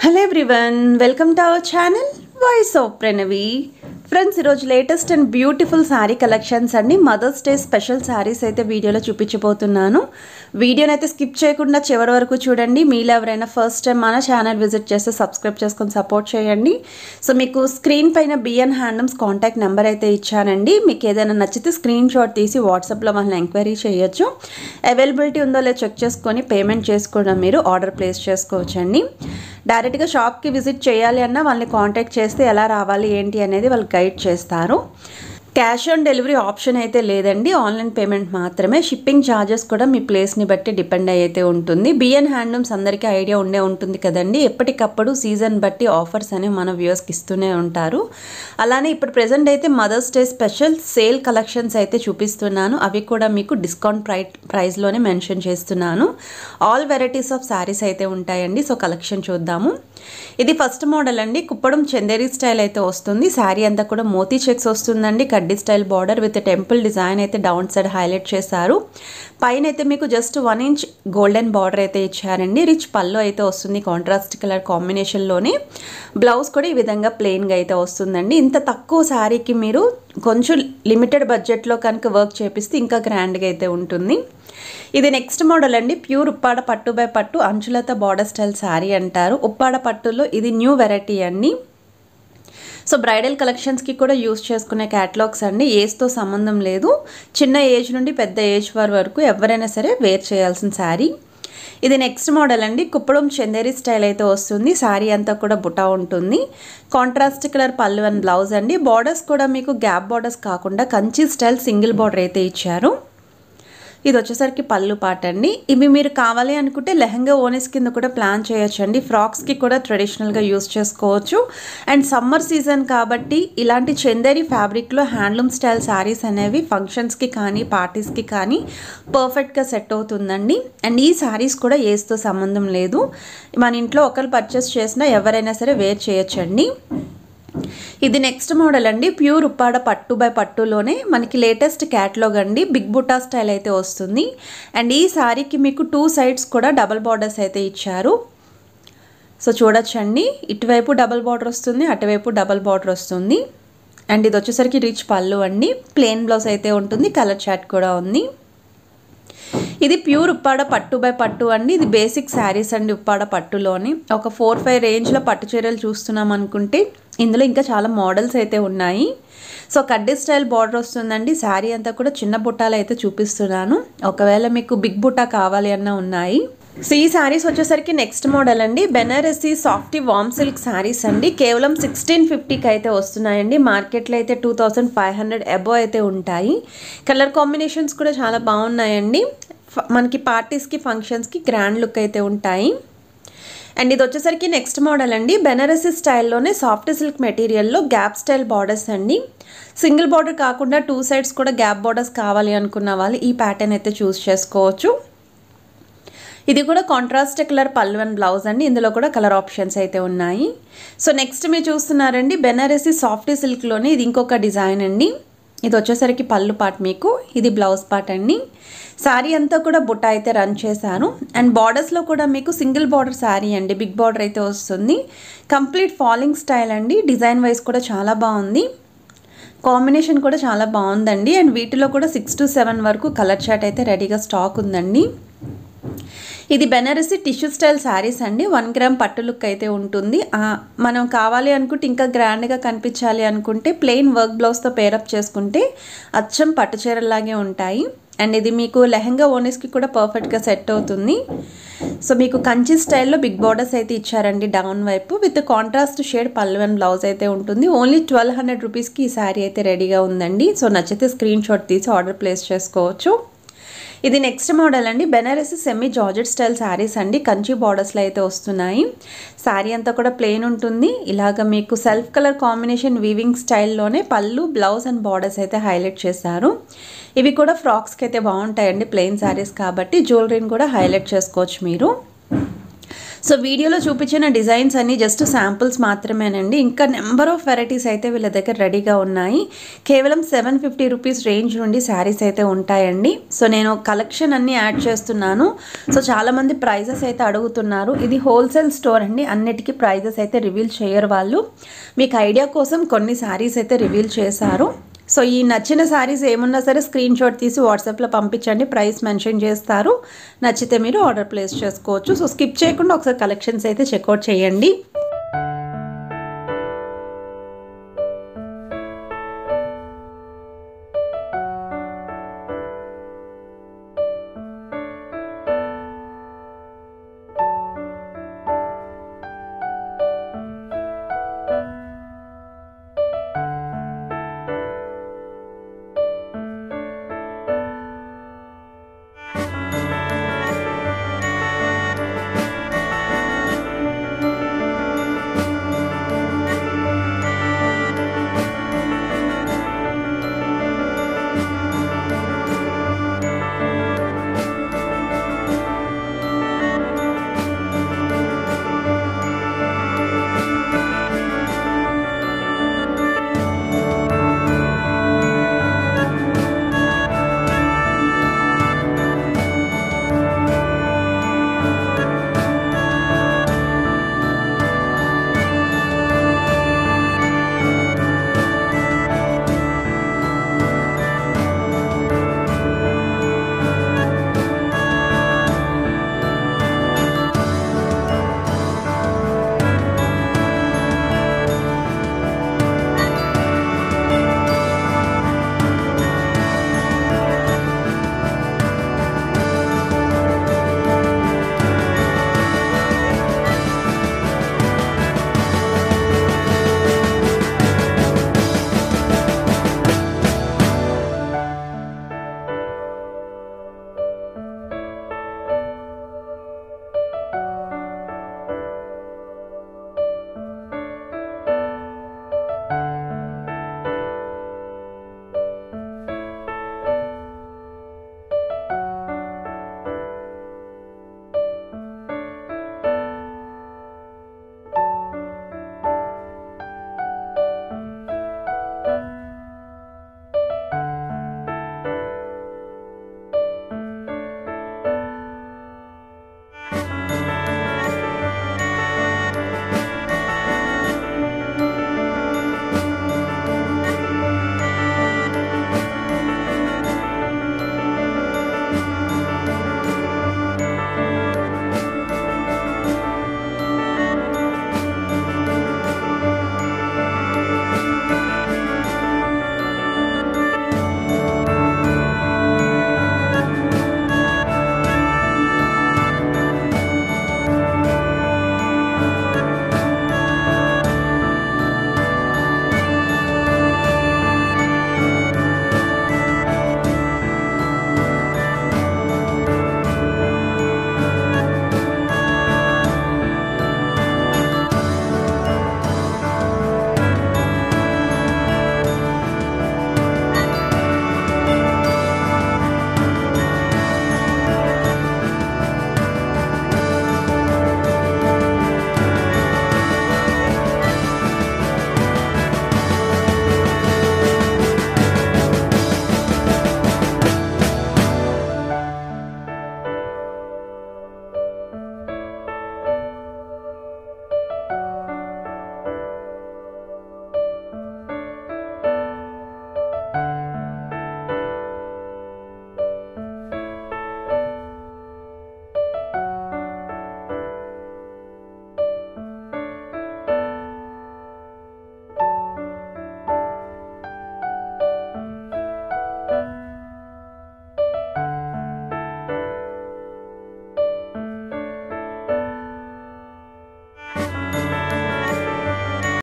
Hello everyone, welcome to our channel Voice of Pranavi. Friends ఈరోజు latest and beautiful sari collections అండి Mother's Day special saris అయితే వీడియోలో చూపించబోతున్నాను. వీడియోని అయితే స్కిప్ చేయకుండా చివరి వరకు చూడండి. మీలో ఎవరైనా ఫస్ట్ టైం మన ఛానల్ విజిట్ చేస్తే సబ్స్క్రైబ్ చేసుకొని సపోర్ట్ చేయండి. సో మీకు స్క్రీన్ పైన బిఎన్ హ్యాండ్లూమ్స్ కాంటాక్ట్ నెంబర్ అయితే ఇచ్చానండి. మీకు ఏదైనా నచ్చితే స్క్రీన్ షాట్ తీసి వాట్సాప్లో వాళ్ళని ఎంక్వైరీ చేయొచ్చు. అవైలబిలిటీ ఉందో లేదో చెక్ చేసుకొని పేమెంట్ చేసుకోవడం మీరు ఆర్డర్ ప్లేస్ చేసుకోవచ్చండి. డైరెక్ట్గా షాప్కి విజిట్ చేయాలి అన్నా వాళ్ళని కాంటాక్ట్ చేస్తే ఎలా రావాలి ఏంటి అనేది వాళ్ళు గైడ్ చేస్తారు. క్యాష్ ఆన్ డెలివరీ ఆప్షన్ అయితే లేదండి, ఆన్లైన్ పేమెంట్ మాత్రమే. షిప్పింగ్ ఛార్జెస్ కూడా మీ ప్లేస్ని బట్టి డిపెండ్ అయితే ఉంటుంది. బిఎన్ హ్యాండ్లూమ్స్ అందరికీ ఐడియా ఉండే ఉంటుంది కదండి, ఎప్పటికప్పుడు సీజన్ బట్టి ఆఫర్స్ అనేవి మన వ్యూవర్స్కి ఇస్తూనే ఉంటారు. అలానే ఇప్పుడు ప్రెజెంట్ అయితే Mother's Day special sale collections అయితే చూపిస్తున్నాను. అవి కూడా మీకు డిస్కౌంట్ ప్రైస్లోనే మెన్షన్ చేస్తున్నాను. ఆల్ వెరైటీస్ ఆఫ్ శారీస్ అయితే ఉంటాయండి. సో కలెక్షన్ చూద్దాము. ఇది ఫస్ట్ మోడల్ అండి, కుప్పడం చందేరి స్టైల్ అయితే వస్తుంది. శారీ అంతా కూడా మోతీ చెక్స్ వస్తుందండి. కడ్డీ style border with temple design అయితే డౌన్ సైడ్ హైలైట్ చేశారు. పైన అయితే మీకు జస్ట్ 1 ఇంచ్ గోల్డెన్ బార్డర్ అయితే ఇచ్చారండి. రిచ్ పళ్ళు అయితే వస్తుంది కాంట్రాస్ట్ కలర్ కాంబినేషన్లోనే. బ్లౌజ్ కూడా ఈ విధంగా ప్లెయిన్గా అయితే వస్తుందండి. ఇంత తక్కువ శారీకి మీరు కొంచెం లిమిటెడ్ బడ్జెట్లో కనుక వర్క్ చేపిస్తే ఇంకా గ్రాండ్గా అయితే ఉంటుంది. ఇది నెక్స్ట్ మోడల్ అండి, ప్యూర్ ఉప్పాడ పట్టు బై పట్టు అంచులత బార్డర్ స్టైల్ శారీ అంటారు. ఉప్పాడ పట్టులో ఇది న్యూ వెరైటీ అండి. సో బ్రైడల్ కలెక్షన్స్కి కూడా యూస్ చేసుకునే క్యాటలాగ్స్ అండి. ఏజ్తో సంబంధం లేదు, చిన్న ఏజ్ నుండి పెద్ద ఏజ్ వరకు ఎవరైనా సరే వేర్ చేయాల్సిన శారీ. ఇది నెక్స్ట్ మోడల్ అండి, కుప్పడం చందేరి స్టైల్ అయితే వస్తుంది. శారీ అంతా కూడా బుటా ఉంటుంది. కాంట్రాస్ట్ కలర్ పళ్ళు అండ్ బ్లౌజ్ అండి. బార్డర్స్ కూడా మీకు గ్యాప్ బార్డర్స్ కాకుండా కంచి స్టైల్ సింగిల్ బార్డర్ అయితే ఇచ్చారు. ఇది వచ్చేసరికి పళ్ళు పాట అండి. ఇవి మీరు కావాలి అనుకుంటే లెహంగా ఓనీస్ కింద కూడా ప్లాన్ చేయొచ్చు అండి. ఫ్రాక్స్కి కూడా ట్రెడిషనల్గా యూస్ చేసుకోవచ్చు. అండ్ సమ్మర్ సీజన్ కాబట్టి ఇలాంటి చందేరి ఫ్యాబ్రిక్లో హ్యాండ్లూమ్ స్టైల్ శారీస్ అనేవి ఫంక్షన్స్కి కానీ పార్టీస్కి కానీ పర్ఫెక్ట్గా సెట్ అవుతుందండి. అండ్ ఈ శారీస్ కూడా ఏజ్తో సంబంధం లేదు, మన ఇంట్లో ఒకరు పర్చేస్ చేసినా ఎవరైనా సరే వేర్ చేయొచ్చండి. ఇది నెక్స్ట్ మోడల్ అండి, ప్యూర్ ఉప్పాడ పట్టు బై పట్టులోనే మనకి లేటెస్ట్ క్యాటలాగ్ అండి. బిగ్ బుటా స్టైల్ అయితే వస్తుంది. అండ్ ఈ శారీకి మీకు 2 సైడ్స్ కూడా డబల్ బార్డర్స్ అయితే ఇచ్చారు. సో చూడొచ్చండి, ఇటువైపు డబల్ బార్డర్ వస్తుంది, అటువైపు డబల్ బార్డర్ వస్తుంది. అండ్ ఇది వచ్చేసరికి రిచ్ పళ్ళు అండి. ప్లెయిన్ బ్లౌజ్ అయితే ఉంటుంది, కలర్ చాట్ కూడా ఉంది. ఇది ప్యూర్ ఉప్పాడ పట్టు బై పట్టు అండి. ఇది బేసిక్ శారీస్ అండి. ఉప్పాడ పట్టులోని ఒక 4-5 రేంజ్లో పట్టు చీరలు చూస్తున్నాం అనుకుంటే ఇందులో ఇంకా చాలా మోడల్స్ అయితే ఉన్నాయి. సో కడ్డీ స్టైల్ బార్డర్ వస్తుందండి. శారీ అంతా కూడా చిన్న బుట్టాలు అయితే చూపిస్తున్నాను, ఒకవేళ మీకు బిగ్ బుట్టా కావాలి అన్న ఉన్నాయి. సో ఈ శారీస్ వచ్చేసరికి నెక్స్ట్ మోడల్ అండి, బెనారసీ సాఫ్టీ వామ్ సిల్క్ శారీస్ అండి. కేవలం 1650కి అయితే వస్తున్నాయండి. మార్కెట్లో అయితే 2500 అబోవ్ అయితే ఉంటాయి. కలర్ కాంబినేషన్స్ కూడా చాలా బాగున్నాయండి. మనకి పార్టీస్కి ఫంక్షన్స్కి గ్రాండ్ లుక్ అయితే ఉంటాయి. అండ్ ఇది వచ్చేసరికి నెక్స్ట్ మోడల్ అండి, బెనారసీ స్టైల్లోనే సాఫ్ట్ సిల్క్ మెటీరియల్లో గ్యాప్ స్టైల్ బార్డర్స్ అండి. సింగిల్ బార్డర్ కాకుండా 2 సైడ్స్ కూడా గ్యాప్ బార్డర్స్ కావాలి అనుకున్న వాళ్ళు ఈ ప్యాటర్న్ అయితే చూస్ చేసుకోవచ్చు. ఇది కూడా కాంట్రాస్ట్ కలర్ పళ్ళు అండ్ బ్లౌజ్ అండి. ఇందులో కూడా కలర్ ఆప్షన్స్ అయితే ఉన్నాయి. సో నెక్స్ట్ మీరు చూస్తున్నారండి, బెనారసీ సాఫ్ట్ సిల్క్లోనే ఇది ఇంకొక డిజైన్ అండి. ఇది వచ్చేసరికి పళ్ళు పార్ట్, మీకు ఇది బ్లౌజ్ పార్ట్ అండి. శారీ అంతా కూడా బుట్ట అయితే రన్ చేశాను. అండ్ బార్డర్స్లో కూడా మీకు సింగిల్ బార్డర్ శారీ అండి, బిగ్ బార్డర్ అయితే వస్తుంది. కంప్లీట్ ఫాలింగ్ స్టైల్ అండి. డిజైన్ వైజ్ కూడా చాలా బాగుంది, కాంబినేషన్ కూడా చాలా బాగుందండి. అండ్ వీటిలో కూడా 6 to 7 వరకు కలర్ చాట్ అయితే రెడీగా స్టాక్ ఉందండి. ఇది బెనారసీ టిష్యూ స్టైల్ శారీస్ అండి. 1 గ్రామ్ పట్టు లుక్ అయితే ఉంటుంది. మనం కావాలి అనుకుంటే ఇంకా గ్రాండ్గా కనిపించాలి అనుకుంటే ప్లెయిన్ వర్క్ బ్లౌజ్తో పేరప్ చేసుకుంటే అచ్చం పట్టు చీరలాగే ఉంటాయి. అండ్ ఇది మీకు లెహంగా ఓనీస్కి కూడా పర్ఫెక్ట్గా సెట్ అవుతుంది. సో మీకు కంచి స్టైల్లో బిగ్ బార్డర్స్ అయితే ఇచ్చారండి డౌన్ వైపు, విత్ కాంట్రాస్ట్ షేడ్ పళ్ళు అండ్ బ్లౌజ్ అయితే ఉంటుంది. ఓన్లీ 1200 రూపీస్కి ఈ శారీ అయితే రెడీగా ఉందండి. సో నచ్చితే స్క్రీన్ షాట్ తీసి ఆర్డర్ ప్లేస్ చేసుకోవచ్చు. ఇది నెక్స్ట్ మోడల్ అండి, Banarasi semi georgette style saris అండి. కంచి బార్డర్స్లో అయితే వస్తున్నాయి. శారీ అంతా కూడా ప్లెయిన్ ఉంటుంది. ఇలాగ మీకు సెల్ఫ్ కలర్ కాంబినేషన్ వీవింగ్ స్టైల్లోనే పళ్ళు బ్లౌజ్ అండ్ బార్డర్స్ అయితే హైలైట్ చేశారు. ఇవి కూడా ఫ్రాక్స్కి అయితే బాగుంటాయండి, ప్లెయిన్ శారీస్ కాబట్టి జ్యువెలరీని కూడా హైలైట్ చేసుకోవచ్చు మీరు. సో వీడియోలో చూపించిన డిజైన్స్ అన్నీ జస్ట్ శాంపుల్స్ మాత్రమేనండి. ఇంకా నెంబర్ ఆఫ్ వెరైటీస్ అయితే వీళ్ళ దగ్గర రెడీగా ఉన్నాయి. కేవలం 750 రూపీస్ రేంజ్ నుండి శారీస్ అయితే ఉంటాయండి. సో నేను కలెక్షన్ అన్నీ యాడ్ చేస్తున్నాను. సో చాలామంది ప్రైజెస్ అయితే అడుగుతున్నారు. ఇది హోల్సేల్ స్టోర్ అండి, అన్నిటికీ ప్రైజెస్ అయితే రివీల్ చేయరు వాళ్ళు. మీకు ఐడియా కోసం కొన్ని శారీస్ అయితే రివీల్ చేశారు. సో ఈ నచ్చిన శారీస్ ఏమున్నా సరే స్క్రీన్ షాట్ తీసి వాట్సాప్లో పంపించండి, ప్రైస్ మెన్షన్ చేస్తారు. నచ్చితే మీరు ఆర్డర్ ప్లేస్ చేసుకోవచ్చు. సో స్కిప్ చేయకుండా ఒకసారి కలెక్షన్స్ అయితే చెక్అవుట్ చేయండి.